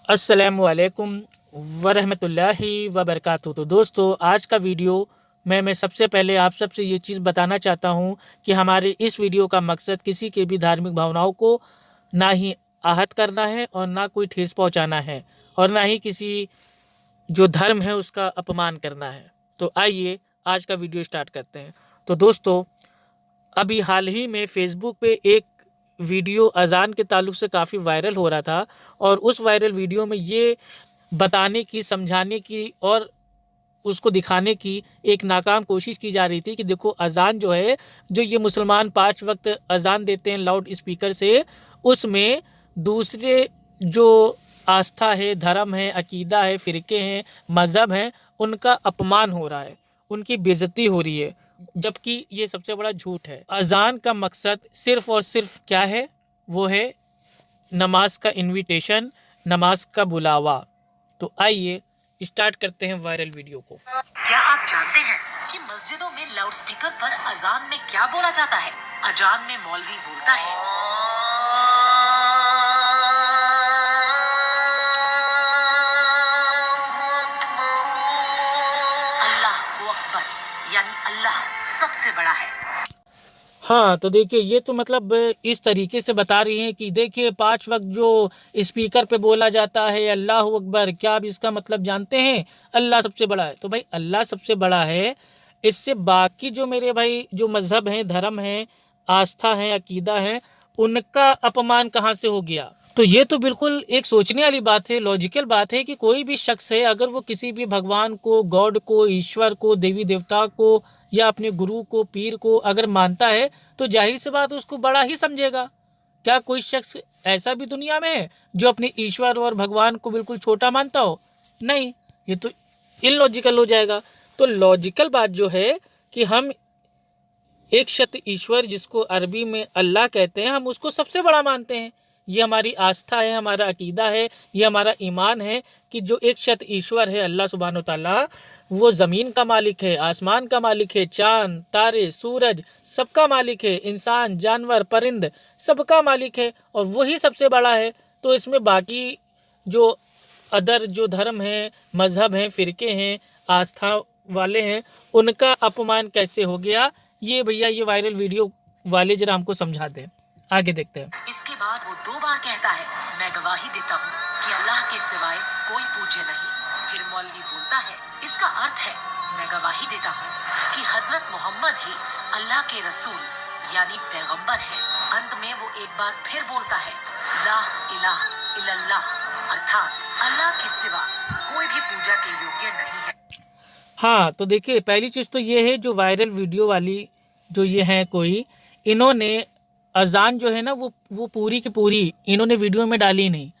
अस्सलामुअलैकुम वरहमतुल्लाहि वबरकातुहू। तो दोस्तों, आज का वीडियो मैं सबसे पहले आप सबसे ये चीज़ बताना चाहता हूँ कि हमारे इस वीडियो का मकसद किसी के भी धार्मिक भावनाओं को ना ही आहत करना है और ना कोई ठेस पहुँचाना है और ना ही किसी जो धर्म है उसका अपमान करना है। तो आइए आज का वीडियो स्टार्ट करते हैं। तो दोस्तों, अभी हाल ही में फेसबुक पे एक वीडियो अज़ान के ताल्लुक़ से काफ़ी वायरल हो रहा था और उस वायरल वीडियो में ये बताने की, समझाने की और उसको दिखाने की एक नाकाम कोशिश की जा रही थी कि देखो अज़ान जो है, जो ये मुसलमान 5 वक्त अज़ान देते हैं लाउड स्पीकर से, उसमें दूसरे जो आस्था है, धर्म है, अकीदा है, फ़िरके हैं, मज़हब हैं, उनका अपमान हो रहा है, उनकी बेइज्जती हो रही है, जबकि ये सबसे बड़ा झूठ है। अज़ान का मकसद सिर्फ़ और सिर्फ क्या है? वो है नमाज का इन्विटेशन, नमाज का बुलावा। तो आइए स्टार्ट करते हैं वायरल वीडियो को। क्या आप जानते हैं कि मस्जिदों में लाउडस्पीकर पर अजान में क्या बोला जाता है? अजान में मौलवी बोलता है, अल्लाह अकबर, यानी अल्लाह सबसे बड़ा है। हाँ, तो देखिए ये तो मतलब इस तरीके से बता रही हैं कि देखिए 5 वक्त जो स्पीकर पे बोला जाता है अल्लाह अकबर, क्या आप इसका मतलब जानते हैं? अल्लाह सबसे बड़ा है। तो भाई अल्लाह सबसे बड़ा है, इससे बाकी जो मेरे भाई जो मज़हब हैं, धर्म हैं, आस्था है, अकीदा है, उनका अपमान कहाँ से हो गया? तो ये तो बिल्कुल एक सोचने वाली बात है, लॉजिकल बात है कि कोई भी शख्स है, अगर वो किसी भी भगवान को, गॉड को, ईश्वर को, देवी देवता को या अपने गुरु को, पीर को अगर मानता है तो जाहिर सी बात उसको बड़ा ही समझेगा। क्या कोई शख्स ऐसा भी दुनिया में है जो अपने ईश्वर और भगवान को बिल्कुल छोटा मानता हो? नहीं, ये तो इलॉजिकल हो जाएगा। तो लॉजिकल बात जो है कि हम एक शत ईश्वर, जिसको अरबी में अल्लाह कहते हैं, हम उसको सबसे बड़ा मानते हैं। ये हमारी आस्था है, हमारा अकीदा है, ये हमारा ईमान है कि जो एक शत ईश्वर है अल्लाह सुब्हानो ताला, वो ज़मीन का मालिक है, आसमान का मालिक है, चाँद, तारे, सूरज सबका मालिक है, इंसान, जानवर, परिंद सबका मालिक है और वही सबसे बड़ा है। तो इसमें बाकी जो अदर जो धर्म हैं, मज़हब हैं, फ़िरके हैं, आस्था वाले हैं, उनका अपमान कैसे हो गया? ये भैया ये वायरल वीडियो वाले जरा हमको समझा दें। आगे देखते हैं। इसके बाद वो 2 बार कहता है, मैं गवाही देता हूँ कि अल्लाह के सिवाय कोई पूज्य नहीं। फिर मौलवी बोलता है, इसका अर्थ है, मैं गवाही देता हूँ कि हजरत मोहम्मद ही अल्लाह के रसूल यानी पैगंबर है। अंत में वो एक बार फिर बोलता है, ला इलाह इल्लल्लाह, अर्थात अल्लाह के सिवा कोई भी पूजा के योग्य नहीं है। हाँ, तो देखिए पहली चीज़ तो ये है, जो वायरल वीडियो वाली जो ये हैं कोई, इन्होंने अज़ान जो है ना वो पूरी की पूरी इन्होंने वीडियो में डाली नहीं।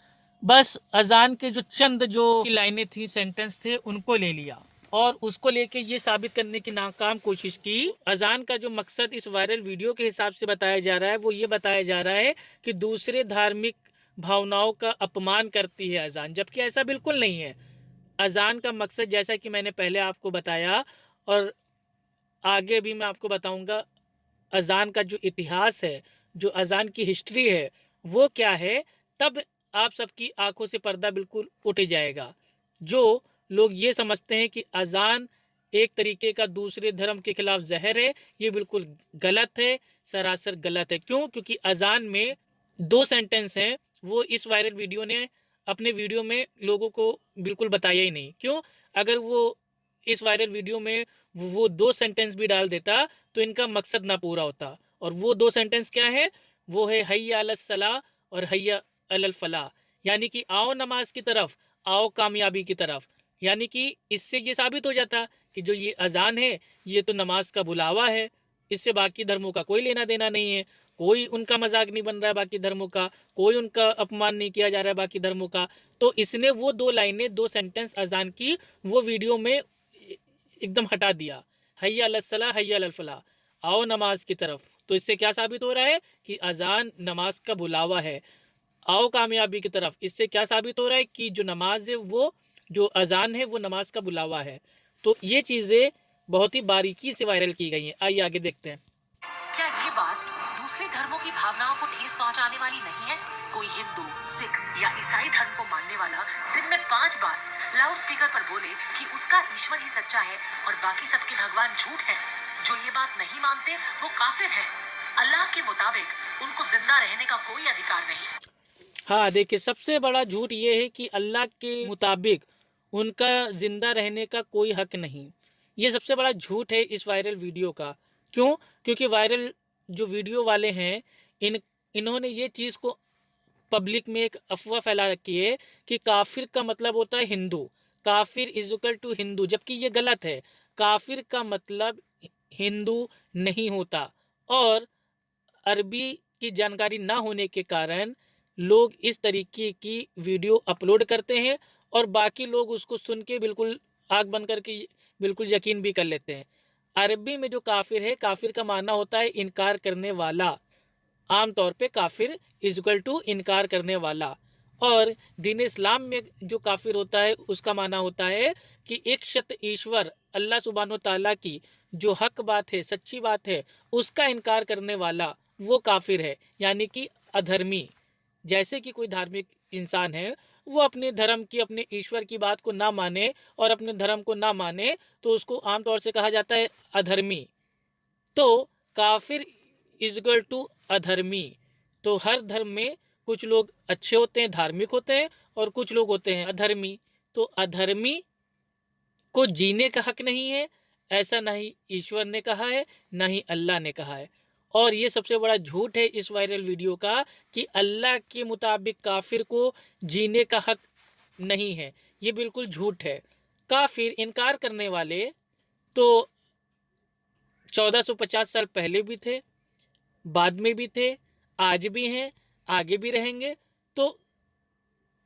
बस अज़ान के जो चंद जो लाइनें थी, सेंटेंस थे, उनको ले लिया और उसको लेके ये साबित करने की नाकाम कोशिश की। अज़ान का जो मकसद इस वायरल वीडियो के हिसाब से बताया जा रहा है, वो ये बताया जा रहा है कि दूसरे धार्मिक भावनाओं का अपमान करती है अज़ान, जबकि ऐसा बिल्कुल नहीं है। अज़ान का मकसद, जैसा कि मैंने पहले आपको बताया और आगे भी मैं आपको बताऊंगा, अज़ान का जो इतिहास है, जो अज़ान की हिस्ट्री है, वो क्या है, तब आप सबकी आंखों से पर्दा बिल्कुल उठ जाएगा। जो लोग ये समझते हैं कि अज़ान एक तरीके का दूसरे धर्म के खिलाफ जहर है, ये बिल्कुल गलत है, सरासर गलत है। क्यों? क्योंकि अज़ान में 2 सेंटेंस हैं, वो इस वायरल वीडियो ने अपने वीडियो में लोगों को बिल्कुल बताया ही नहीं। क्यों? अगर वो इस वायरल वीडियो में वो 2 सेंटेंस भी डाल देता तो इनका मकसद ना पूरा होता। और वो 2 सेंटेंस क्या है? वो है हय्या अलस सलाह और हय्या अलल फलाह, यानी कि आओ नमाज की तरफ, आओ कामयाबी की तरफ। यानी कि इससे ये साबित हो जाता कि जो ये अज़ान है, ये तो नमाज का बुलावा है, इससे बाकी धर्मों का कोई लेना देना नहीं है, कोई उनका मजाक नहीं बन रहा है बाकी धर्मों का, कोई उनका अपमान नहीं किया जा रहा है बाकी धर्मों का। तो इसने वो 2 लाइनें, 2 सेंटेंस अज़ान की वो वीडियो में एकदम हटा दिया। हय्या अलस सलाह हय्या अलल फलाह, आओ नमाज की तरफ। तो इससे क्या साबित हो रहा है कि अज़ान नमाज का बुलावा है। आओ कामयाबी की तरफ, इससे क्या साबित हो रहा है कि जो नमाज है, वो जो अज़ान है, वो नमाज का बुलावा है। तो ये चीज़ें बहुत ही बारीकी से वायरल की गई हैं। आइए आगे देखते हैं। क्या ये बात दूसरे धर्मों की भावनाओं को ठेस पहुंचाने वाली नहीं है? कोई हिंदू, सिख या ईसाई धर्म को मानने वाला 5 बार लाउड स्पीकर पर बोले कि उसका ईश्वर ही सच्चा है और बाकी सबके भगवान झूठ हैं। जो ये बात नहीं मानते वो काफिर हैं। अल्लाह के मुताबिक उनको जिंदा रहने का कोई अधिकार नहीं। हाँ देखिए, सबसे बड़ा झूठ ये है कि अल्लाह के मुताबिक उनका ज़िंदा रहने का कोई हक नहीं। ये सबसे बड़ा झूठ है इस वायरल वीडियो का। क्यों? क्योंकि वायरल जो वीडियो वाले हैं इन्होंने ये चीज़ को पब्लिक में एक अफवाह फैला रखी है कि काफिर का मतलब होता है हिंदू, काफिर इज इक्वल टू हिंदू, जबकि ये गलत है। काफिर का मतलब हिंदू नहीं होता। और अरबी की जानकारी ना होने के कारण लोग इस तरीके की वीडियो अपलोड करते हैं और बाकी लोग उसको सुन के बिल्कुल आँख बंद करके बिल्कुल यकीन भी कर लेते हैं। अरबी में जो काफिर है, काफिर का मानना होता है इनकार करने वाला। आमतौर पे काफिर इज इक्वल टू इनकार करने वाला। और दीन इस्लाम में जो काफिर होता है उसका माना होता है कि एक शत ईश्वर अल्लाह सुब्हानो ताला की जो हक बात है, सच्ची बात है, उसका इनकार करने वाला वो काफिर है, यानी कि अधर्मी। जैसे कि कोई धार्मिक इंसान है, वो अपने धर्म की, अपने ईश्वर की बात को ना माने और अपने धर्म को ना माने तो उसको आमतौर से कहा जाता है अधर्मी। तो काफिर इज इक्वल टू अधर्मी। तो हर धर्म में कुछ लोग अच्छे होते हैं, धार्मिक होते हैं, और कुछ लोग होते हैं अधर्मी। तो अधर्मी को जीने का हक नहीं है, ऐसा ना ही ईश्वर ने कहा है, ना ही अल्लाह ने कहा है। और ये सबसे बड़ा झूठ है इस वायरल वीडियो का कि अल्लाह के मुताबिक काफिर को जीने का हक नहीं है। ये बिल्कुल झूठ है। काफिर इनकार करने वाले तो 1450 साल पहले भी थे, बाद में भी थे, आज भी हैं, आगे भी रहेंगे। तो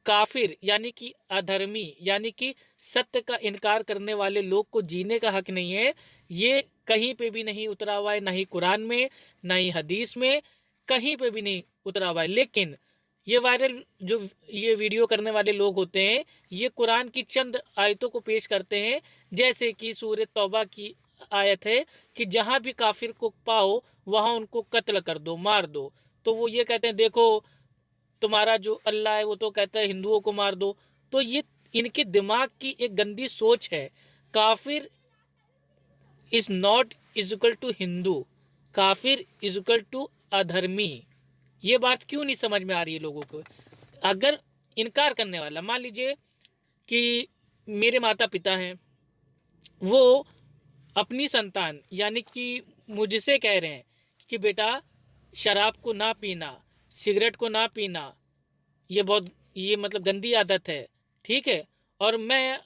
काफिर यानी कि अधर्मी, यानी कि सत्य का इनकार करने वाले लोग को जीने का हक नहीं है। ये कहीं पे भी नहीं उतरा हुआ है, ना ही कुरान में, ना ही हदीस में, कहीं पे भी नहीं उतरा हुआ है। लेकिन ये वायरल जो ये वीडियो करने वाले लोग होते हैं, ये कुरान की चंद आयतों को पेश करते हैं। जैसे कि सूरह तौबा की आयत है कि जहाँ भी काफिर को पाओ वहाँ उनको कत्ल कर दो, मार दो। तो वो ये कहते हैं, देखो तुम्हारा जो अल्लाह है वो तो कहता है हिंदुओं को मार दो। तो ये इनके दिमाग की एक गंदी सोच है। काफिर is not is equal to Hindu, काफिर इज इक्वल टू अधर्मी। ये बात क्यों नहीं समझ में आ रही है लोगों को? अगर इनकार करने वाला, मान लीजिए कि मेरे माता पिता हैं, वो अपनी संतान यानी कि मुझसे कह रहे हैं कि बेटा शराब को ना पीना, सिगरेट को ना पीना, ये मतलब गंदी आदत है, ठीक है। और मैं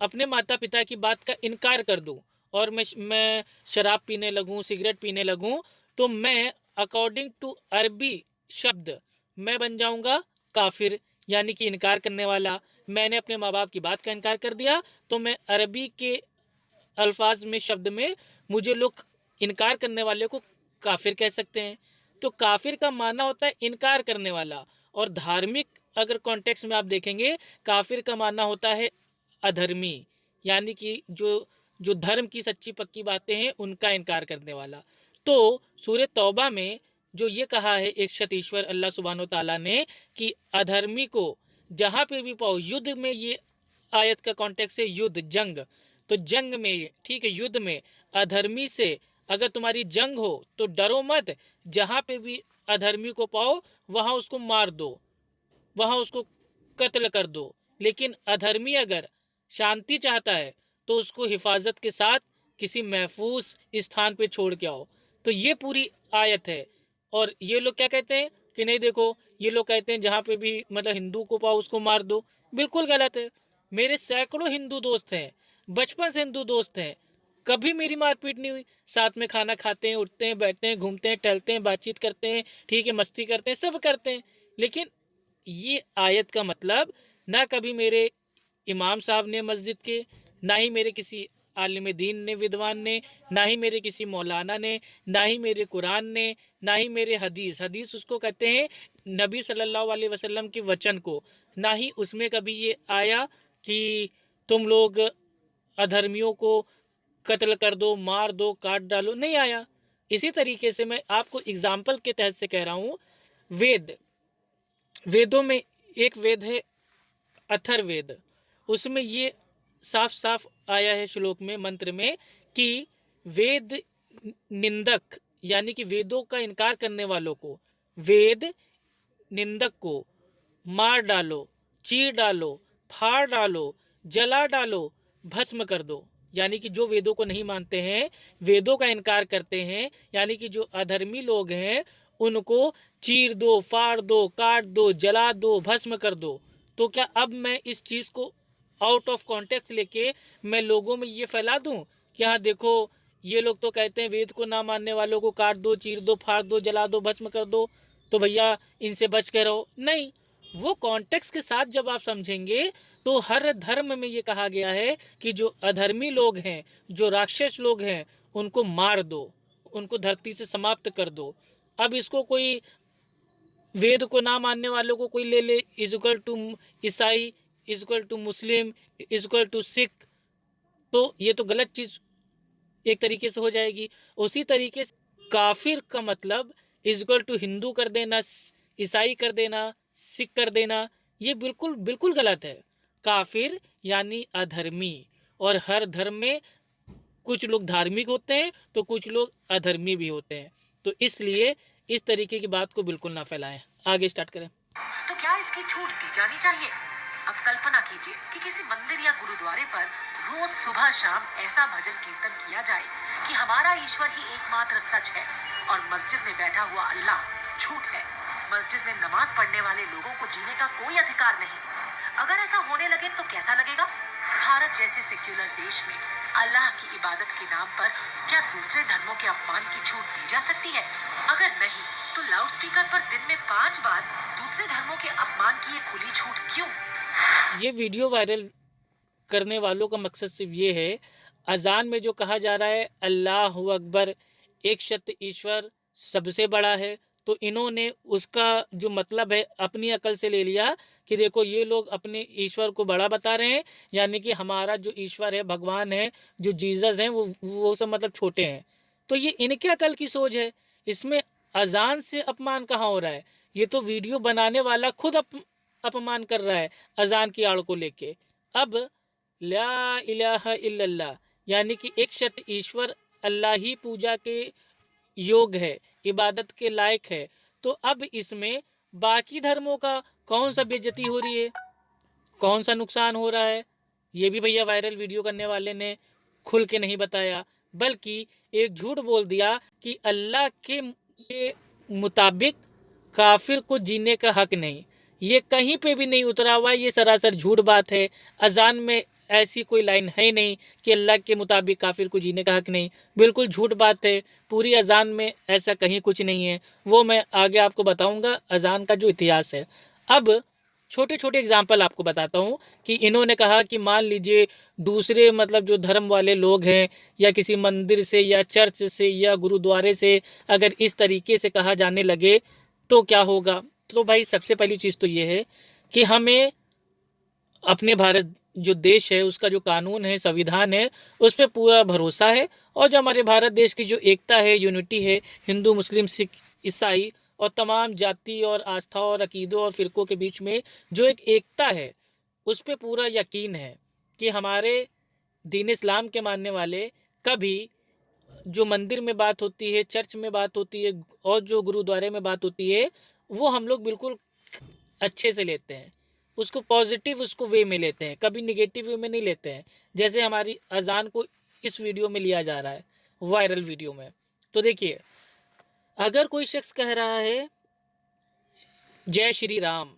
अपने माता पिता की बात का इनकार कर दूं और मैं शराब पीने लगूं, सिगरेट पीने लगूं, तो मैं अकॉर्डिंग टू अरबी शब्द मैं बन जाऊंगा काफिर, यानी कि इनकार करने वाला। मैंने अपने माँ बाप की बात का इनकार कर दिया तो मैं अरबी के अल्फाज में, शब्द में, मुझे लोग इनकार करने वाले को काफिर कह सकते हैं। तो काफिर का माना होता है इनकार करने वाला। और धार्मिक अगर कॉन्टेक्स्ट में आप देखेंगे, काफिर का माना होता है अधर्मी, यानी कि जो धर्म की सच्ची पक्की बातें हैं उनका इनकार करने वाला। तो सूरह तौबा में जो ये कहा है एक शतीश्वर अल्लाह सुब्हानो ताला ने कि अधर्मी को जहाँ पे भी पाओ, युद्ध में, ये आयत का कॉन्टेक्स्ट है युद्ध, जंग। तो जंग में, ठीक है, युद्ध में अधर्मी से अगर तुम्हारी जंग हो तो डरो मत, जहाँ पे भी अधर्मी को पाओ वहाँ उसको मार दो, वहाँ उसको कत्ल कर दो। लेकिन अधर्मी अगर शांति चाहता है तो उसको हिफाजत के साथ किसी महफूज स्थान पे छोड़ के आओ। तो ये पूरी आयत है। और ये लोग क्या कहते हैं कि नहीं, देखो ये लोग कहते हैं जहाँ पे भी मतलब हिंदू को पाओ उसको मार दो। बिल्कुल गलत है। मेरे सैकड़ों हिंदू दोस्त हैं, बचपन से हिंदू दोस्त हैं, कभी मेरी मारपीट नहीं हुई। साथ में खाना खाते हैं, उठते हैं, बैठते हैं, घूमते हैं, टहलते हैं, बातचीत करते हैं, ठीक है, मस्ती करते हैं, सब करते हैं। लेकिन ये आयत का मतलब ना कभी मेरे इमाम साहब ने मस्जिद के, ना ही मेरे किसी आलिम दीन ने, विद्वान ने, ना ही मेरे किसी मौलाना ने, ना ही मेरे कुरान ने, ना ही मेरे हदीस उसको कहते हैं नबी सल्लल्लाहु अलैहि वसल्लम के वचन को, ना ही उसमें कभी ये आया कि तुम लोग अधर्मियों को कत्ल कर दो, मार दो, काट डालो, नहीं आया। इसी तरीके से मैं आपको एग्जाम्पल के तहत से कह रहा हूँ। वेदों में एक वेद है अथर्ववेद, उसमें ये साफ साफ आया है श्लोक में, मंत्र में, कि वेद निंदक यानी कि वेदों का इनकार करने वालों को, वेद निंदक को मार डालो, चीर डालो, फाड़ डालो, जला डालो, भस्म कर दो। यानी कि जो वेदों को नहीं मानते हैं, वेदों का इनकार करते हैं, यानी कि जो अधर्मी लोग हैं, उनको चीर दो, फाड़ दो, काट दो, जला दो, भस्म कर दो। तो क्या अब मैं इस चीज़ को आउट ऑफ कॉन्टेक्स्ट लेके मैं लोगों में ये फैला दूं कि हाँ देखो, ये लोग तो कहते हैं वेद को ना मानने वालों को काट दो, चीर दो, फाड़ दो, जला दो, भस्म कर दो, तो भैया इनसे बच के रहो। नहीं, वो कॉन्टेक्स्ट के साथ जब आप समझेंगे तो हर धर्म में ये कहा गया है कि जो अधर्मी लोग हैं, जो राक्षस लोग हैं, उनको मार दो, उनको धरती से समाप्त कर दो। अब इसको कोई वेद को ना मानने वालों को कोई ले ले, इक्वल टू ईसाई, equal to Muslim, equal to Sikh, तो ये तो गलत चीज़ एक तरीके से हो जाएगी। उसी तरीके से काफिर का मतलब इक्वल टू हिंदू कर देना, ईसाई कर देना, सिख कर देना, ये बिल्कुल बिल्कुल गलत है। काफिर यानी अधर्मी, और हर धर्म में कुछ लोग धार्मिक होते हैं तो कुछ लोग अधर्मी भी होते हैं। तो इसलिए इस तरीके की बात को बिल्कुल ना फैलाएं। आगे स्टार्ट करें। तो क्या इसकी छूट दी जानी चाहिए? अब कल्पना कीजिए कि किसी मंदिर या गुरुद्वारे पर रोज सुबह शाम ऐसा भजन कीर्तन किया जाए कि हमारा ईश्वर ही एकमात्र सच है और मस्जिद में बैठा हुआ अल्लाह झूठ है। मस्जिद में नमाज पढ़ने वाले लोगों को जीने का कोई अधिकार नहीं। अगर ऐसा होने लगे तो कैसा लगेगा? भारत जैसे सेक्युलर देश में अल्लाह की इबादत के नाम पर क्या दूसरे धर्मों के अपमान की छूट दी जा सकती है? अगर नहीं, तो लाउडस्पीकर पर दिन में 5 बार दूसरे धर्मों के अपमान की ये खुली छूट क्यों? ये वीडियो वायरल करने वालों का मकसद सिर्फ ये है, अजान में जो कहा जा रहा है अल्लाह अकबर, एक सत्य ईश्वर सबसे बड़ा है, तो इन्होंने उसका जो मतलब है अपनी अकल से ले लिया कि देखो ये लोग अपने ईश्वर को बड़ा बता रहे हैं, यानी कि हमारा जो ईश्वर है, भगवान है, जो जीसस हैं, वो सब मतलब छोटे हैं। तो ये इनके अकल की सोच है। इसमें अजान से अपमान कहाँ हो रहा है? ये तो वीडियो बनाने वाला खुद अपमान कर रहा है अजान की आड़ को लेके। अब ला इलाहा इल्लल्लाह यानी कि एक सत्य ईश्वर अल्लाह ही पूजा के योग है, इबादत के लायक है, तो अब इसमें बाकी धर्मों का कौन सा बेइज्जती हो रही है, कौन सा नुकसान हो रहा है, ये भी भैया वायरल वीडियो करने वाले ने खुल के नहीं बताया, बल्कि एक झूठ बोल दिया कि अल्लाह के मुताबिक काफिर को जीने का हक नहीं। ये कहीं पे भी नहीं उतरा हुआ, ये सरासर झूठ बात है। अजान में ऐसी कोई लाइन है नहीं कि अल्लाह के मुताबिक काफिर को जीने का हक नहीं, बिल्कुल झूठ बात है। पूरी अजान में ऐसा कहीं कुछ नहीं है, वो मैं आगे आपको बताऊंगा अजान का जो इतिहास है। अब छोटे छोटे एग्जाम्पल आपको बताता हूँ कि इन्होंने कहा कि मान लीजिए दूसरे मतलब जो धर्म वाले लोग हैं, या किसी मंदिर से या चर्च से या गुरुद्वारे से अगर इस तरीके से कहा जाने लगे तो क्या होगा। तो भाई सबसे पहली चीज़ तो ये है कि हमें अपने भारत जो देश है, उसका जो कानून है, संविधान है, उस पर पूरा भरोसा है। और जो हमारे भारत देश की जो एकता है, यूनिटी है, हिंदू मुस्लिम सिख ईसाई और तमाम जाति और आस्था और अकीदों और फ़िरक़ों के बीच में जो एक एकता है, उस पर पूरा यकीन है कि हमारे दीन इस्लाम के मानने वाले कभी जो मंदिर में बात होती है, चर्च में बात होती है और जो गुरुद्वारे में बात होती है, वो हम लोग बिल्कुल अच्छे से लेते हैं, उसको पॉजिटिव उसको वे में लेते हैं, कभी निगेटिव वे में नहीं लेते हैं, जैसे हमारी अजान को इस वीडियो में लिया जा रहा है, वायरल वीडियो में। तो देखिए, अगर कोई शख्स कह रहा है जय श्री राम,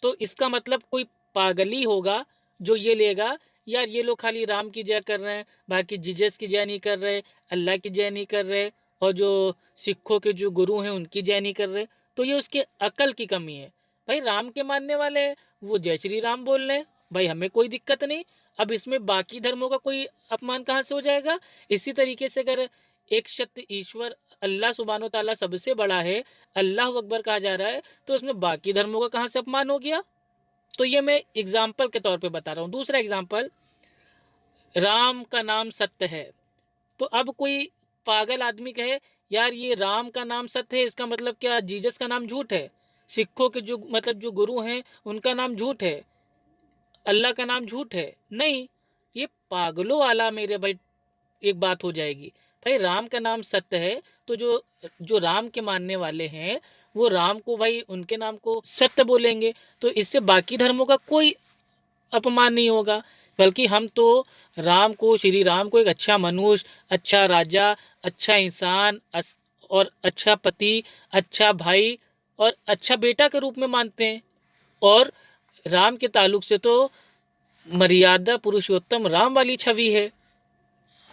तो इसका मतलब कोई पागल ही होगा जो ये लेगा यार ये लोग खाली राम की जय कर रहे हैं, बाकी जीसस की जय नहीं कर रहे, अल्लाह की जय नहीं कर रहे, और जो सिखों के जो गुरु हैं उनकी जय नहीं कर रहे, तो ये उसके अकल की कमी है। भाई राम के मानने वाले हैं, वो जय श्री राम बोल रहे हैं, भाई हमें कोई दिक्कत नहीं। अब इसमें बाकी धर्मों का कोई अपमान कहाँ से हो जाएगा? इसी तरीके से अगर एक सत्य ईश्वर अल्लाह सुब्हानो ताला सबसे बड़ा है, अल्लाह अकबर कहा जा रहा है, तो उसमें बाकी धर्मों का कहाँ से अपमान हो गया? तो ये मैं एग्जाम्पल के तौर पे बता रहा हूँ। दूसरा एग्जाम्पल, राम का नाम सत्य है, तो अब कोई पागल आदमी कहे यार ये राम का नाम सत्य है, इसका मतलब क्या जीसस का नाम झूठ है, सिखों के जो मतलब जो गुरु हैं उनका नाम झूठ है, अल्लाह का नाम झूठ है? नहीं, ये पागलों वाला मेरे भाई एक बात हो जाएगी। भाई राम का नाम सत्य है, तो जो जो राम के मानने वाले हैं वो राम को भाई उनके नाम को सत्य बोलेंगे, तो इससे बाकी धर्मों का कोई अपमान नहीं होगा। बल्कि हम तो राम को, श्री राम को एक अच्छा मनुष्य, अच्छा राजा, अच्छा इंसान और अच्छा पति, अच्छा भाई और अच्छा बेटा के रूप में मानते हैं। और राम के ताल्लुक से तो मर्यादा पुरुषोत्तम राम वाली छवि है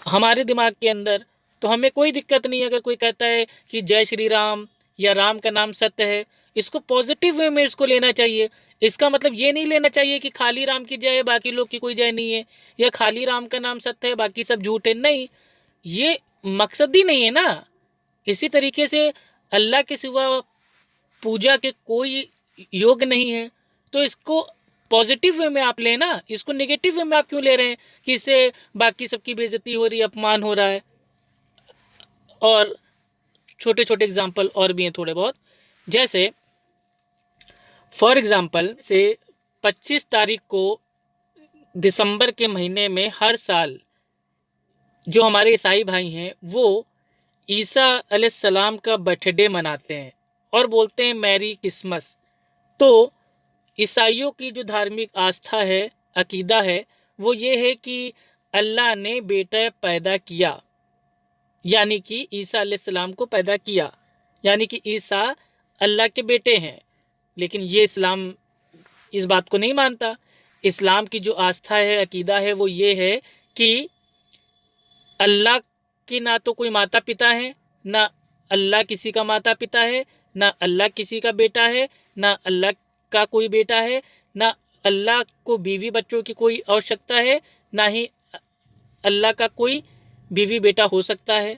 हमारे दिमाग के अंदर। तो हमें कोई दिक्कत नहीं है अगर कोई कहता है कि जय श्री राम या राम का नाम सत्य है। इसको पॉजिटिव वे में इसको लेना चाहिए। इसका मतलब ये नहीं लेना चाहिए कि खाली राम की जय है, बाकी लोग की कोई जय नहीं है, या खाली राम का नाम सत्य है, बाकी सब झूठ है। नहीं, ये मकसद ही नहीं है ना। इसी तरीके से अल्लाह के सिवा पूजा के कोई योग नहीं है, तो इसको पॉजिटिव वे में आप लेना, इसको नेगेटिव वे में आप क्यों ले रहे हैं कि इससे बाकी सबकी बेइज्जती हो रही है, अपमान हो रहा है। और छोटे छोटे एग्जाम्पल और भी हैं थोड़े बहुत, जैसे फॉर एग्जाम्पल से 25 तारीख को दिसंबर के महीने में हर साल जो हमारे ईसाई भाई हैं वो ईसा अलैहिस्सलाम का बर्थडे मनाते हैं और बोलते हैं मैरी क्रिसमस। तो ईसाइयों की जो धार्मिक आस्था है, अकीदा है, वो ये है कि अल्लाह ने बेटा पैदा किया, यानी कि ईसा अलैहिस्सलाम को पैदा किया, यानी कि ईसा अल्लाह के बेटे हैं। लेकिन ये इस्लाम इस बात को नहीं मानता। इस्लाम की जो आस्था है, अकीदा है, वो ये है कि अल्लाह की ना तो कोई माता पिता है, ना अल्लाह किसी का माता पिता है, ना अल्लाह किसी का बेटा है, ना अल्लाह का कोई बेटा है, ना अल्लाह को बीवी बच्चों की कोई आवश्यकता है, ना ही अल्लाह का कोई बीवी बेटा हो सकता है।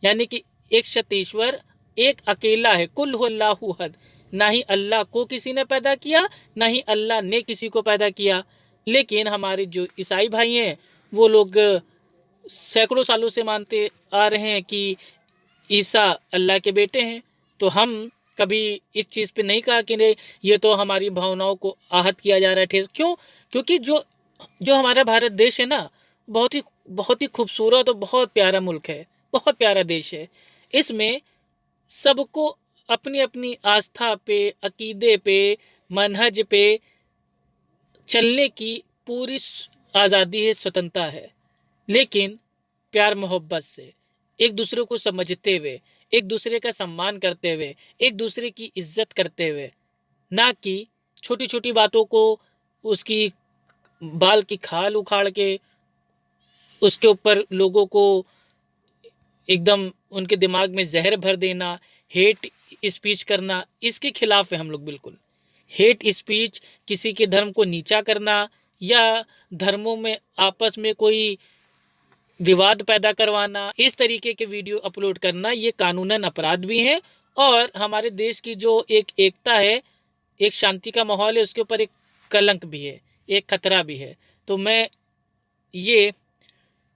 यानी कि एक शतीश्वर, एक अकेला है, कुल हुवल्लाहु अहद। ना ही अल्लाह को किसी ने पैदा किया, ना ही अल्लाह ने किसी को पैदा किया। लेकिन हमारे जो ईसाई भाई हैं वो लोग सैकड़ों सालों से मानते आ रहे हैं कि ईसा अल्लाह के बेटे हैं। तो हम कभी इस चीज़ पे नहीं कहा कि नहीं ये तो हमारी भावनाओं को आहत किया जा रहा है, ठेस। क्यों? क्योंकि जो जो हमारा भारत देश है ना, बहुत ही खूबसूरत और बहुत प्यारा मुल्क है, बहुत प्यारा देश है। इसमें सबको अपनी अपनी आस्था पे, अकीदे पे, मनहज पे चलने की पूरी आज़ादी है, स्वतंत्रता है। लेकिन प्यार मोहब्बत से, एक दूसरे को समझते हुए, एक दूसरे का सम्मान करते हुए, एक दूसरे की इज्जत करते हुए, ना कि छोटी छोटी बातों को, उसकी बाल की खाल उखाड़ के उसके ऊपर लोगों को एकदम उनके दिमाग में जहर भर देना, हेट स्पीच करना, इसके खिलाफ है हम लोग बिल्कुल। हेट स्पीच, किसी के धर्म को नीचा करना या धर्मों में आपस में कोई विवाद पैदा करवाना, इस तरीके के वीडियो अपलोड करना, ये कानूनन अपराध भी है। और हमारे देश की जो एक एकता है, एक शांति का माहौल है, उसके ऊपर एक कलंक भी है, एक खतरा भी है। तो मैं ये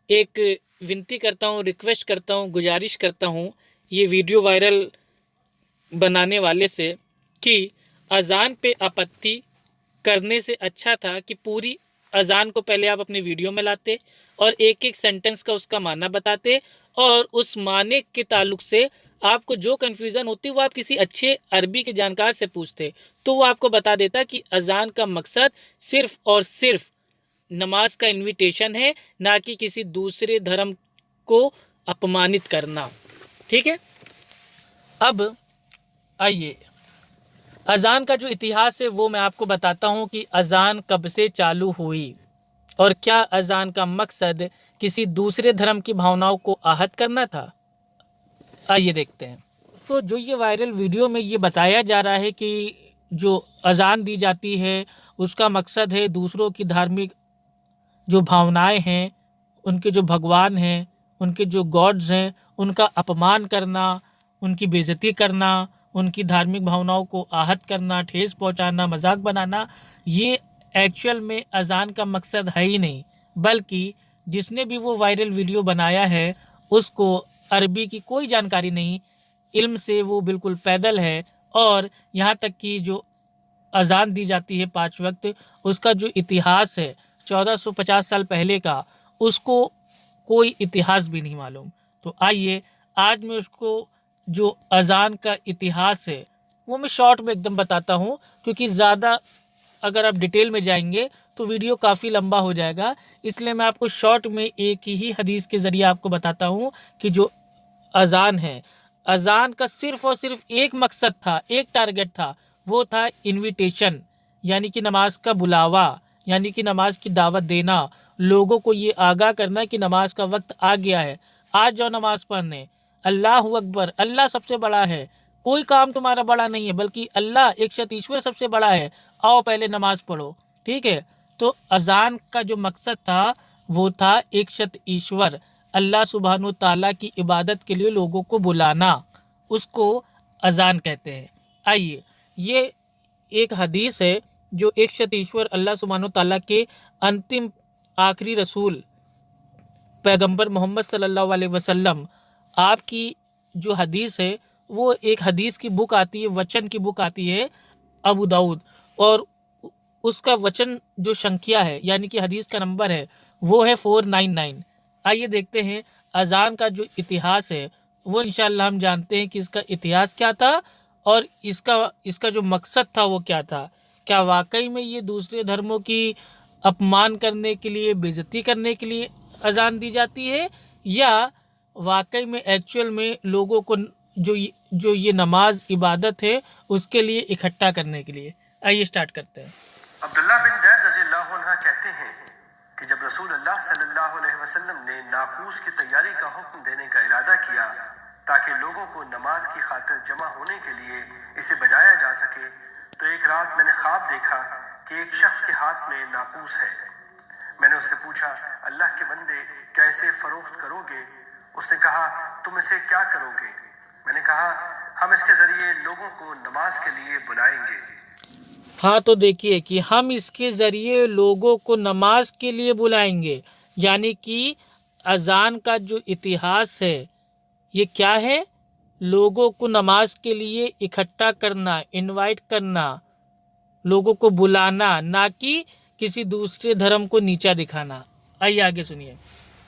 एक विनती करता हूँ, रिक्वेस्ट करता हूँ, गुजारिश करता हूँ ये वीडियो वायरल बनाने वाले से कि अजान पे आपत्ति करने से अच्छा था कि पूरी अजान को पहले आप अपने वीडियो में लाते और एक एक सेंटेंस का उसका माना बताते, और उस माने के ताल्लुक से आपको जो कन्फ्यूज़न होती वो आप किसी अच्छे अरबी के जानकार से पूछते, तो वो आपको बता देता कि अजान का मकसद सिर्फ़ और सिर्फ नमाज का इन्विटेशन है, ना कि किसी दूसरे धर्म को अपमानित करना। ठीक है, अब आइए अजान का जो इतिहास है वो मैं आपको बताता हूँ कि अजान कब से चालू हुई और क्या अजान का मकसद किसी दूसरे धर्म की भावनाओं को आहत करना था। आइए देखते हैं। तो जो ये वायरल वीडियो में ये बताया जा रहा है कि जो अजान दी जाती है उसका मकसद है दूसरों की धार्मिक जो भावनाएं हैं, उनके जो भगवान हैं, उनके जो गॉड्स हैं, उनका अपमान करना, उनकी बेइज्जती करना, उनकी धार्मिक भावनाओं को आहत करना, ठेस पहुंचाना, मजाक बनाना, ये एक्चुअल में अजान का मकसद है ही नहीं। बल्कि जिसने भी वो वायरल वीडियो बनाया है उसको अरबी की कोई जानकारी नहीं, इल्म से वो बिल्कुल पैदल है। और यहाँ तक कि जो अजान दी जाती है 5 वक्त, उसका जो इतिहास है 1450 साल पहले का, उसको कोई इतिहास भी नहीं मालूम। तो आइए आज मैं उसको जो अजान का इतिहास है वो मैं शॉर्ट में एकदम बताता हूँ, क्योंकि ज़्यादा अगर आप डिटेल में जाएंगे तो वीडियो काफ़ी लंबा हो जाएगा। इसलिए मैं आपको शॉर्ट में एक ही हदीस के ज़रिए आपको बताता हूँ कि जो अजान है, अजान का सिर्फ़ और सिर्फ एक मकसद था, एक टारगेट था, वो था इनविटेशन, यानी कि नमाज का बुलावा, यानी कि नमाज की दावत देना, लोगों को ये आगाह करना कि नमाज का वक्त आ गया है, आज जाओ नमाज पढ़ने। अल्लाह अकबर, अल्लाह सबसे बड़ा है, कोई काम तुम्हारा बड़ा नहीं है, बल्कि अल्लाह एक शत ईश्वर सबसे बड़ा है, आओ पहले नमाज पढ़ो। ठीक है, तो अजान का जो मकसद था वो था एक शत ईश्वर अल्लाह सुब्हानो ताला की इबादत के लिए लोगों को बुलाना, उसको अजान कहते हैं। आइए, ये एक हदीस है जो एक शत ईश्वर अल्लाह सुब्हानो ताला के अंतिम आखिरी रसूल पैगंबर मोहम्मद सल्लल्लाहु अलैहि वसल्लम, आपकी जो हदीस है वो एक हदीस की बुक आती है, वचन की बुक आती है अबू दाऊद, और उसका वचन जो संख्या है यानी कि हदीस का नंबर है वो है 499। आइए देखते हैं अजान का जो इतिहास है वो इंशाल्लाह हम जानते हैं कि इसका इतिहास क्या था और इसका इसका जो मकसद था वो क्या था। क्या वाकई में ये दूसरे धर्मों की अपमान करने के लिए, बेइज्जती करने के लिए अजान दी जाती है, या वाकई में एक्चुअल में लोगों को जो ये नमाज इबादत है उसके लिए इकट्ठा करने के लिए। आइए स्टार्ट करते हैं। अब्दुल्ला बिन ज़ैद रज़ियल्लाहु अन्हु कहते हैं कि जब रसूलुल्लाह सल्लल्लाहु अलैहि वसल्लम ने नाकूस की तैयारी का हुक्म देने का इरादा किया ताकि लोगों को नमाज की खातिर जमा होने के लिए इसे बजाया जा सके, तो एक रात मैंने ख्वाब देखा कि एक शख्स के हाथ में नाकूस है। मैंने उससे पूछा, अल्लाह के बंदे, क्या इसे फरोख्त करोगे? उसने कहा, तुम इसे क्या करोगे? मैंने कहा, हम इसके ज़रिए लोगों को नमाज के लिए बुलाएंगे। हाँ, तो देखिए कि हम इसके ज़रिए लोगों को नमाज के लिए बुलाएंगे, यानी कि अजान का जो इतिहास है ये क्या है, लोगों को नमाज के लिए इकट्ठा करना, इनवाइट करना, लोगों को बुलाना, ना कि किसी दूसरे धर्म को नीचा दिखाना। आइए आगे सुनिए।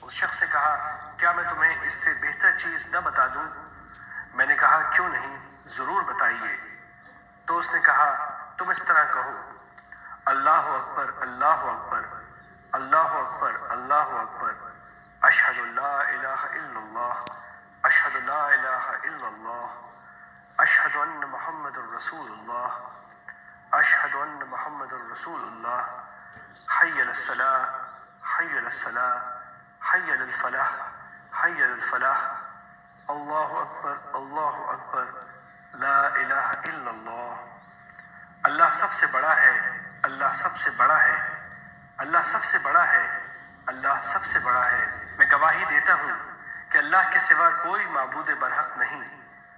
उस शख्स ने कहा, क्या मैं तुम्हें इससे बेहतर चीज न बता दूं? मैंने कहा, क्यों नहीं, जरूर बताइए। तो उसने कहा, तुम इस तरह कहो, अल्लाह अकबर, अल्लाह अकबर, अल्लाह अकबर, अल्लाह अकबर, अशहदु ला इलाहा इल्लल्लाह, अशहदु ला इलाहा इल्लल्लाह, अशहदु अन्न मुहम्मदुर रसूलुल्लाह, अशहदु अन्न मुहम्मदुर रसूलुल्लाह, हय्य अलस सलाह, हय्य अलस सलाह, हय्य अलल फलाह, हय्य अलल फलाह, अल्लाहु अकबर, अल्लाहु अकबर, ला इलाहा इल्लल्लाह। अल्लाह सबसे बड़ा है, अल्लाह सबसे बड़ा है, अल्लाह सबसे बड़ा है, अल्लाह सबसे बड़ा है। मैं गवाही देता हूँ कि अल्लाह के सिवा कोई माबूद बरहक नहीं।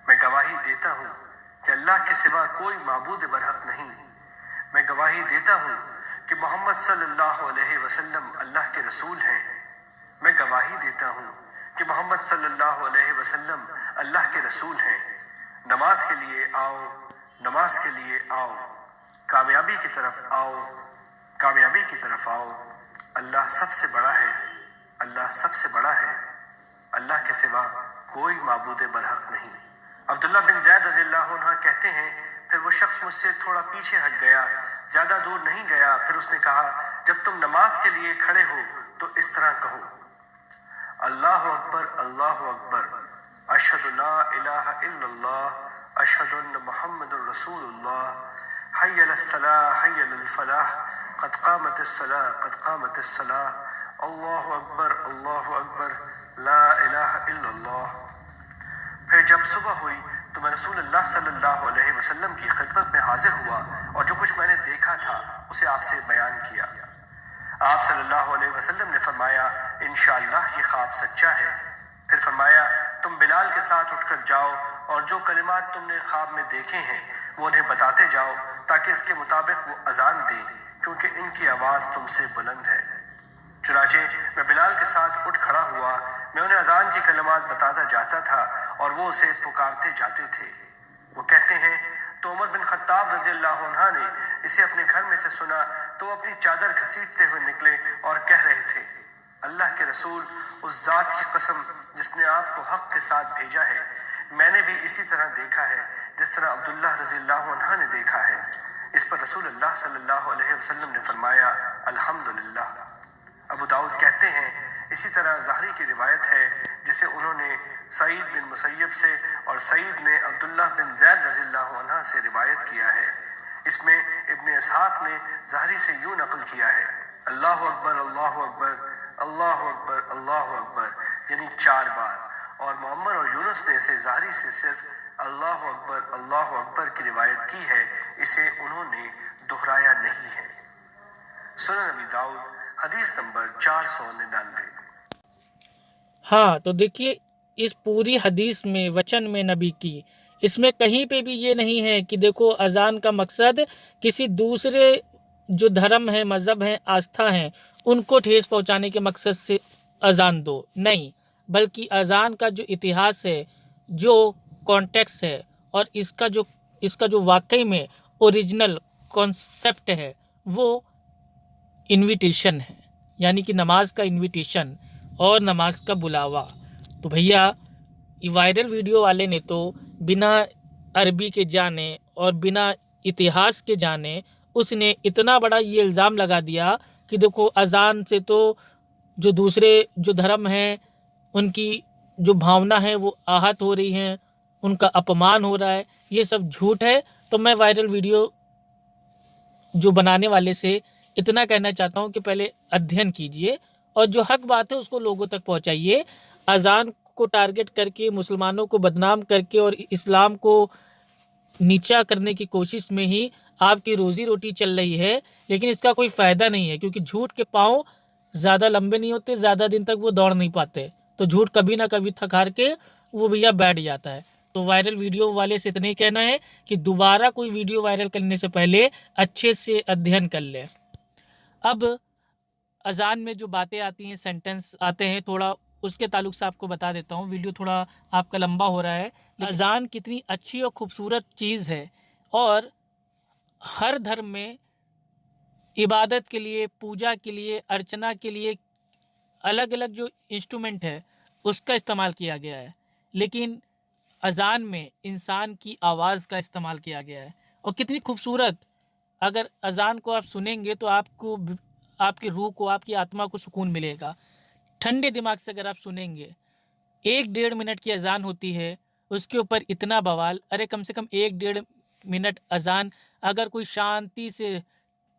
मैं गवाही देता हूँ कि अल्लाह के सिवा कोई माबूद बरहक नहीं। मैं गवाही देता हूँ कि मोहम्मद सल्लल्लाहु अलैहि वसल्लम अल्लाह के रसूल हैं। मैं गवाही देता हूँ कि मोहम्मद सल्लल्लाहु अलैहि वसल्लम अल्लाह के रसूल हैं। नमाज के लिए आओ, नमाज के लिए आओ, कामयाबी की तरफ आओ, कामयाबी की तरफ आओ। अल्लाह सबसे बड़ा है, अल्लाह सबसे बड़ा है, अल्लाह के सिवा कोई माबूद बरहक नहीं। अब्दुल्ला बिन ज़ैद रज़ियल्लाहु अन्हु कहते हैं, फिर वो शख्स मुझसे थोड़ा पीछे हट गया, ज्यादा दूर नहीं गया। फिर उसने कहा, जब तुम नमाज के लिए खड़े हो तो इस तरह कहो, अल्लाह अकबर, अल्लाह अकबर, अशहदु ला इलाहा इल्लल्लाह, अशहदु अन्न मुहम्मदुर रसूलुल्लाह, हय्य अलस सलाह, हय्य अलल फलाह, क़द क़ामतिस सलाह, क़द क़ामतिस सलाह, अल्लाहु अकबर, अल्लाहु अकबर, ला इलाहा इल्लल्लाह। फिर जब सुबह हुई तो मैं रसूलुल्लाह सल्लल्लाहु अलैहि वसल्लम की खिदमत में हाजिर हुआ और जो कुछ मैंने देखा था उसे आपसे बयान किया। आप सल्लल्लाहु अलैहि वसल्लम ने फरमाया, इंशाअल्लाह ये ख्वाब सच्चा है। फिर फरमाया, तुम बिलाल के साथ उठकर जाओ और जो कलिमात तुमने ख्वाब में देखे हैं वो उन्हें बताते जाओ ताकि इसके मुताबिक वो अजान दें, क्योंकि इनकी आवाज़ तुमसे बुलंद है। चुनाचे मैं बिलाल के साथ उठ खड़ा हुआ। मैं उन्हें अजान की कलिमात बताता जाता था और वो उसे पुकारते जाते थे। वो कहते हैं, तो उमर बिन खत्ताब रज़ियल्लाहु अन्हु ने इसे अपने घर में से सुना तो वो अपनी चादर घसीटते हुए निकले और कह रहे थे, अल्लाह के रसूल, उस जात की कसम जिसने आपको हक के साथ भेजा है, मैंने भी इसी तरह देखा है जिस तरह अब्दुल्लाह रज़ियल्लाहु अन्हु ने देखा है। इस पर रसूलुल्लाह सल्लल्लाहु अलैहि वसल्लम ने फरमाया, अल्हम्दुलिल्लाह। अबू दाऊद कहते हैं, इसी तरह ज़हरी की रिवायत है जिसे उन्होंने सईद बिन मुसैयब से और सईद ने अब्दुल्लाह बिन ज़ैद रज़ियल्लाहु अन्हु से रिवायत किया है। इसमें इब्ने इसहाक़ ने ज़हरी से यूं नकल किया है, अल्लाहु अकबर अल्लाहु अकबर अल्लाहु अकबर अल्लाहु अकबर, यानी 4 बार। और मोहम्मद और यूनुस ने इसे ज़हरी से सिर्फ अल्लाहु अकबर की रिवायत की है, इसे उन्होंने दोहराया नहीं है। सुनन नबी दाऊद हदीस नंबर 499। हाँ, तो देखिए इस पूरी हदीस में वचन में नबी की, इसमें कहीं पे भी ये नहीं है कि देखो अजान का मकसद किसी दूसरे जो धर्म है, मज़हब है, आस्था है, उनको ठेस पहुंचाने के मकसद से अजान दो, नहीं, बल्कि अजान का जो इतिहास है, जो कॉन्टेक्स्ट है और इसका जो वाकई में ओरिजिनल कॉन्सेप्ट है, वो इनविटेशन है, यानी कि नमाज का इनविटेशन और नमाज का बुलावा। तो भैया ये वायरल वीडियो वाले ने तो बिना अरबी के जाने और बिना इतिहास के जाने उसने इतना बड़ा ये इल्ज़ाम लगा दिया कि देखो अजान से तो जो दूसरे जो धर्म हैं उनकी जो भावना है वो आहत हो रही हैं, उनका अपमान हो रहा है, ये सब झूठ है। तो मैं वायरल वीडियो जो बनाने वाले से इतना कहना चाहता हूँ कि पहले अध्ययन कीजिए और जो हक बात है उसको लोगों तक पहुँचाइए। अजान को टारगेट करके, मुसलमानों को बदनाम करके और इस्लाम को नीचा करने की कोशिश में ही आपकी रोज़ी रोटी चल रही है, लेकिन इसका कोई फ़ायदा नहीं है, क्योंकि झूठ के पाँव ज़्यादा लंबे नहीं होते, ज़्यादा दिन तक वो दौड़ नहीं पाते। तो झूठ कभी ना कभी थक हार के वो भैया बैठ जाता है। तो वायरल वीडियो वाले से इतना ही कहना है कि दोबारा कोई वीडियो वायरल करने से पहले अच्छे से अध्ययन कर ले। अब अजान में जो बातें आती हैं, सेंटेंस आते हैं, थोड़ा उसके ताल्लुक से आपको बता देता हूँ। वीडियो थोड़ा आपका लंबा हो रहा है। अजान कितनी अच्छी और ख़ूबसूरत चीज़ है और हर धर्म में इबादत के लिए, पूजा के लिए, अर्चना के लिए अलग अलग जो इंस्ट्रूमेंट है उसका इस्तेमाल किया गया है, लेकिन अजान में इंसान की आवाज़ का इस्तेमाल किया गया है। और कितनी खूबसूरत, अगर अजान को आप सुनेंगे तो आपको, आपकी रूह को, आपकी आत्मा को सुकून मिलेगा। ठंडे दिमाग से अगर आप सुनेंगे, 1-1.5 मिनट की अजान होती है, उसके ऊपर इतना बवाल। अरे कम से कम 1-1.5 मिनट अजान अगर कोई शांति से,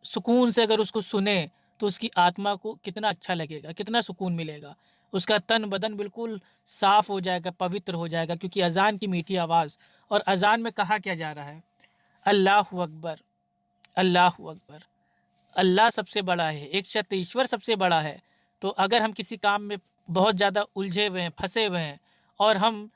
सुकून से अगर उसको सुने तो उसकी आत्मा को कितना अच्छा लगेगा, कितना सुकून मिलेगा, उसका तन बदन बिल्कुल साफ़ हो जाएगा, पवित्र हो जाएगा, क्योंकि अजान की मीठी आवाज़। और अजान में कहा क्या जा रहा है, अल्लाहु अकबर अल्लाहु अकबर, अल्लाह सबसे बड़ा है, एक शत ईश्वर सबसे बड़ा है। तो अगर हम किसी काम में बहुत ज़्यादा उलझे हुए हैं, फंसे हुए हैं, और हम,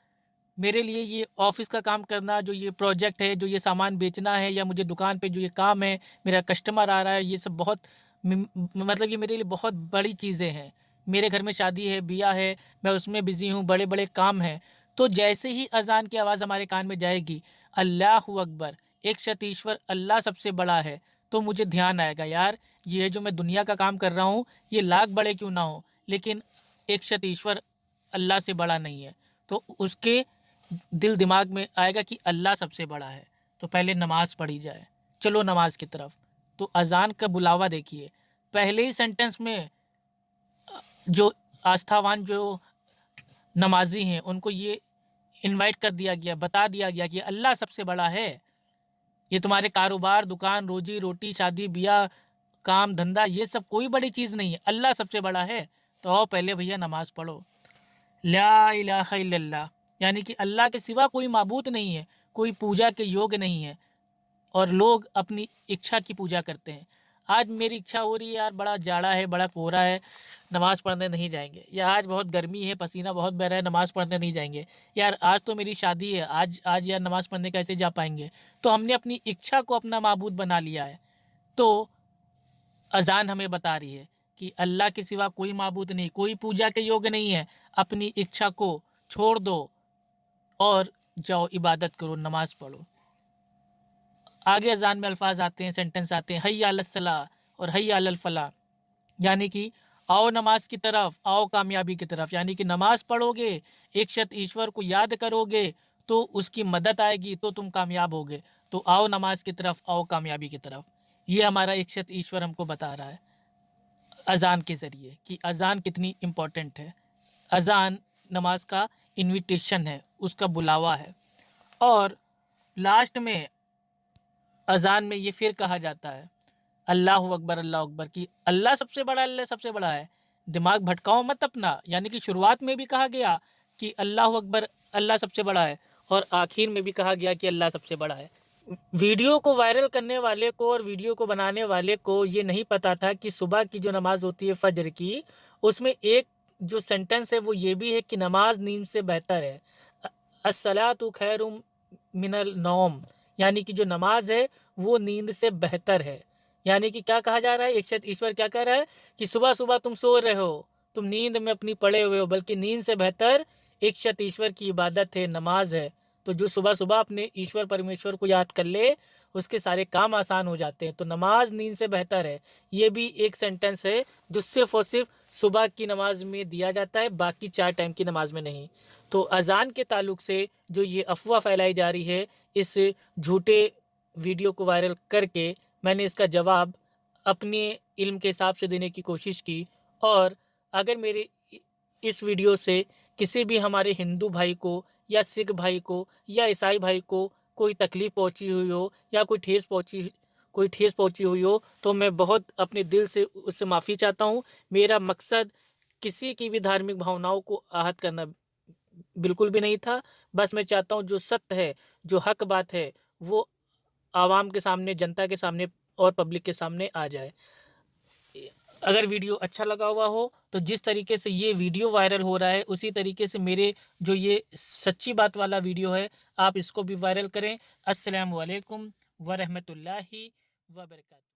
मेरे लिए ये ऑफ़िस का काम करना, जो ये प्रोजेक्ट है, जो ये सामान बेचना है, या मुझे दुकान पे जो ये काम है, मेरा कस्टमर आ रहा है, ये सब बहुत मतलब ये मेरे लिए बहुत बड़ी चीज़ें हैं। मेरे घर में शादी है, ब्याह है, मैं उसमें बिज़ी हूँ, बड़े बड़े काम हैं। तो जैसे ही अजान की आवाज़ हमारे कान में जाएगी, अल्लाहु अकबर, एक शत ईश्वर, अल्लाह सबसे बड़ा है, तो मुझे ध्यान आएगा, यार ये जो मैं दुनिया का काम कर रहा हूँ, ये लाख बड़े क्यों ना हो, लेकिन एक शत ईश्वर अल्लाह से बड़ा नहीं है। तो उसके दिल दिमाग में आएगा कि अल्लाह सबसे बड़ा है। तो पहले नमाज़ पढ़ी जाए, चलो नमाज की तरफ। तो अजान का बुलावा देखिए, पहले ही सेंटेंस में जो आस्थावान, जो नमाजी हैं, उनको ये इनवाइट कर दिया गया, बता दिया गया कि अल्लाह सबसे बड़ा है। ये तुम्हारे कारोबार, दुकान, रोजी रोटी, शादी ब्याह, काम धंधा, ये सब कोई बड़ी चीज़ नहीं है, अल्लाह सबसे बड़ा है। तो आओ पहले भैया नमाज़ पढ़ो। ला इलाहा इल्लल्लाह, यानी कि अल्लाह के सिवा कोई माबूद नहीं है, कोई पूजा के योग्य नहीं है, और लोग अपनी इच्छा की पूजा करते हैं। आज मेरी इच्छा हो रही है, यार बड़ा जाड़ा है, बड़ा कोहरा है, नमाज़ पढ़ने नहीं जाएंगे, या आज बहुत गर्मी है, पसीना बहुत बह रहा है, नमाज़ पढ़ने नहीं जाएंगे, यार आज तो मेरी शादी है, आज यार नमाज़ पढ़ने कैसे जा पाएंगे। तो हमने अपनी इच्छा को अपना माबूद बना लिया है। तो अजान हमें बता रही है कि अल्लाह के सिवा कोई माबूद नहीं, कोई पूजा के योग्य नहीं है, अपनी इच्छा को छोड़ दो और जाओ इबादत करो, नमाज़ पढ़ो। आगे अजान में अल्फाज आते हैं, सेंटेंस आते हैं, हय्या अलस सलाह और हय्या अलल फलाह, यानी कि आओ नमाज की तरफ, आओ कामयाबी की तरफ। यानी कि नमाज पढ़ोगे, एक शत ईश्वर को याद करोगे तो उसकी मदद आएगी, तो तुम कामयाब होगे। तो आओ नमाज की तरफ, आओ कामयाबी की तरफ। ये हमारा एक शत ईश्वर हमको बता रहा है अजान के ज़रिए कि अजान कितनी इम्पोर्टेंट है। अजान नमाज का इनविटेशन है, उसका बुलावा है। और लास्ट में अजान में ये फिर कहा जाता है अल्लाह अकबर कि अल्लाह सबसे बड़ा, अल्लाह सबसे बड़ा है। दिमाग भटकाओ मत अपना। यानी कि शुरुआत में भी कहा गया कि अल्लाह अकबर, अल्लाह सबसे बड़ा है, और आखिर में भी कहा गया कि अल्लाह सबसे बड़ा है। वीडियो को वायरल करने वाले को और वीडियो को बनाने वाले को ये नहीं पता था कि सुबह की जो नमाज होती है फजर की, उसमें एक जो सेंटेंस है वो ये भी है कि नमाज नींद से बेहतर है। अस्सलातु खैरुम मिनल नौम, यानी कि जो नमाज है वो नींद से बेहतर है। यानी कि क्या कहा जा रहा है, एक शत ईश्वर क्या कह रहा है कि सुबह सुबह तुम सो रहे हो, तुम नींद में अपनी पड़े हुए हो, बल्कि नींद से बेहतर एक शत ईश्वर की इबादत है, नमाज है। तो जो सुबह सुबह अपने ईश्वर परमेश्वर को याद कर ले, उसके सारे काम आसान हो जाते हैं। तो नमाज नींद से बेहतर है, ये भी एक सेंटेंस है जो सिर्फ़ और सिर्फ सुबह की नमाज में दिया जाता है, बाकी 4 टाइम की नमाज में नहीं। तो अज़ान के ताल्लुक़ से जो ये अफ़वाह फैलाई जा रही है, इस झूठे वीडियो को वायरल करके, मैंने इसका जवाब अपने इल्म के हिसाब से देने की कोशिश की। और अगर मेरे इस वीडियो से किसी भी हमारे हिंदू भाई को या सिख भाई को या ईसाई भाई को कोई तकलीफ़ पहुंची हुई हो या कोई ठेस पहुंची हुई हो, तो मैं बहुत अपने दिल से उससे माफ़ी चाहता हूं। मेरा मकसद किसी की भी धार्मिक भावनाओं को आहत करना बिल्कुल भी नहीं था। बस मैं चाहता हूं जो सत्य है, जो हक बात है, वो आवाम के सामने, जनता के सामने और पब्लिक के सामने आ जाए। अगर वीडियो अच्छा लगा हुआ हो तो जिस तरीके से ये वीडियो वायरल हो रहा है, उसी तरीके से मेरे जो ये सच्ची बात वाला वीडियो है, आप इसको भी वायरल करें। अस्सलामु अलैकुम व रहमतुल्लाहि व बरकातहू।